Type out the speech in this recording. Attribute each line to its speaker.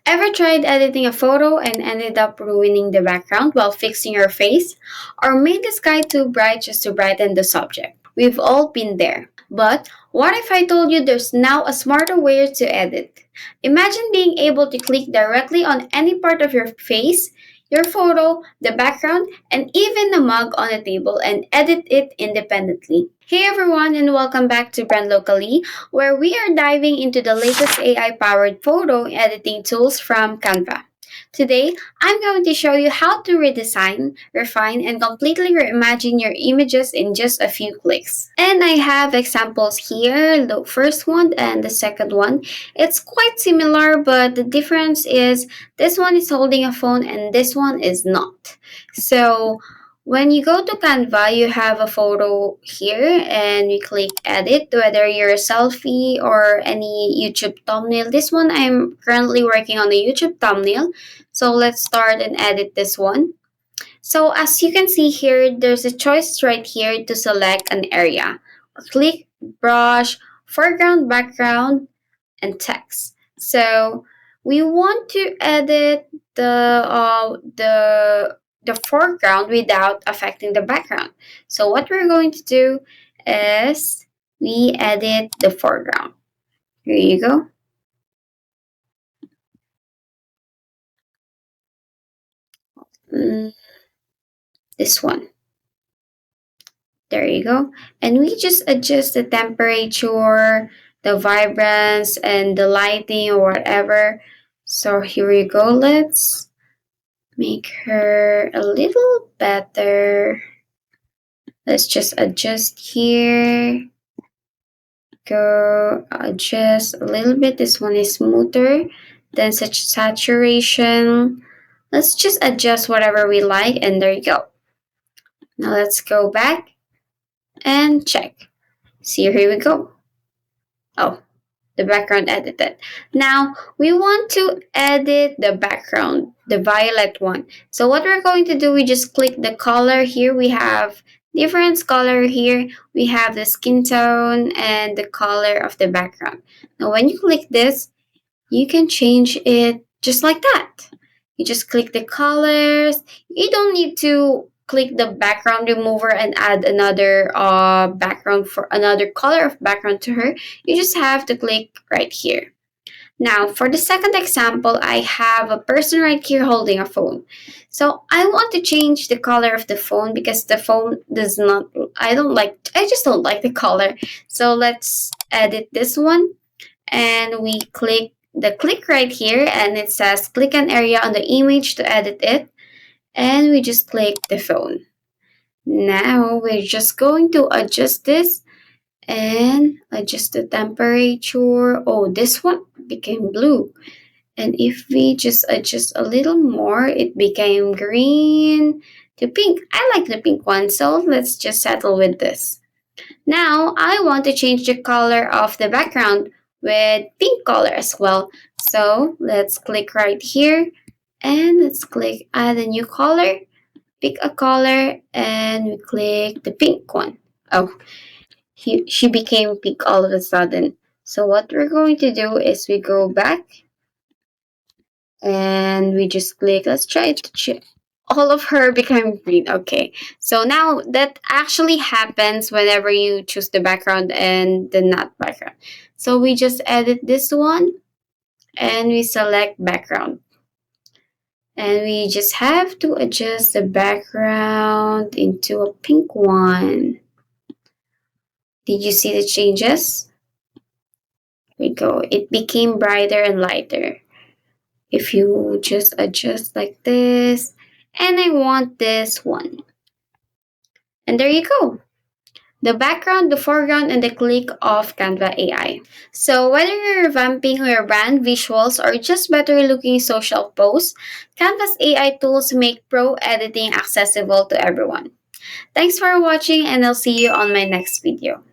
Speaker 1: Ever tried editing a photo and ended up ruining the background while fixing your face? Or made the sky too bright just to brighten the subject? We've all been there. But what if I told you there's now a smarter way to edit? Imagine being able to click directly on any part of your face, your photo, the background, and even the mug on the table and edit it independently. Hey everyone, and welcome back to Brand Locally, where we are diving into the latest AI powered photo editing tools from Canva. Today, I'm going to show you how to redesign, refine, and completely reimagine your images in just a few clicks. And I have examples here, the first one and the second one. It's quite similar, but the difference is this one is holding a phone and this one is not. So, when you go to Canva, you have a photo here and we click edit, whether you're a selfie or any YouTube thumbnail. This one, I'm currently working on the YouTube thumbnail. So let's start and edit this one. So as you can see here, there's a choice right here to select an area. Click brush, foreground, background, and text. So we want to edit the foreground without affecting the background. So what we're going to do is we edit the foreground. Here you go. This one. There you go. And we just adjust the temperature, the vibrance, and the lighting or whatever. So here we go. Let's make her a little better. Let's just adjust here. Go adjust a little bit. This one is smoother than such saturation. Let's just adjust whatever we like, and there you go. Now let's go back and check. See, here we go. Oh, the background edited. Now we want to edit the background, the violet one. So what we're going to do, we just click the color here. We have different color here. We have the skin tone and the color of the background. Now when you click this, you can change it just like that. You just click the colors. You don't need to click the background remover and add another background for another color of background to her. You just have to click right here. Now, for the second example, I have a person right here holding a phone. So I want to change the color of the phone because the phone does not, I just don't like the color. So let's edit this one and we click the click right here and it says click an area on the image to edit it. And we just click the phone. Now we're just going to adjust this and adjust the temperature. Oh, this one became blue. And if we just adjust a little more, it became green to pink. I like the pink one, so let's just settle with this. Now I want to change the color of the background with pink color as well. So let's click right here and let's click add a new color, pick a color, and we click the pink one. Oh, she became pink all of a sudden. So what we're going to do is we go back and we just click, let's try it to check. All of her became green. Okay. So now that actually happens whenever you choose the background and the not background. So we just edit this one and we select background. And we just have to adjust the background into a pink one. Did you see the changes? Here we go. It became brighter and lighter. If you just adjust like this, and I want this one. And there you go. The background, the foreground, and the click of Canva AI. So whether you're revamping your brand visuals or just better looking social posts, Canva's AI tools make pro editing accessible to everyone. Thanks for watching and I'll see you on my next video.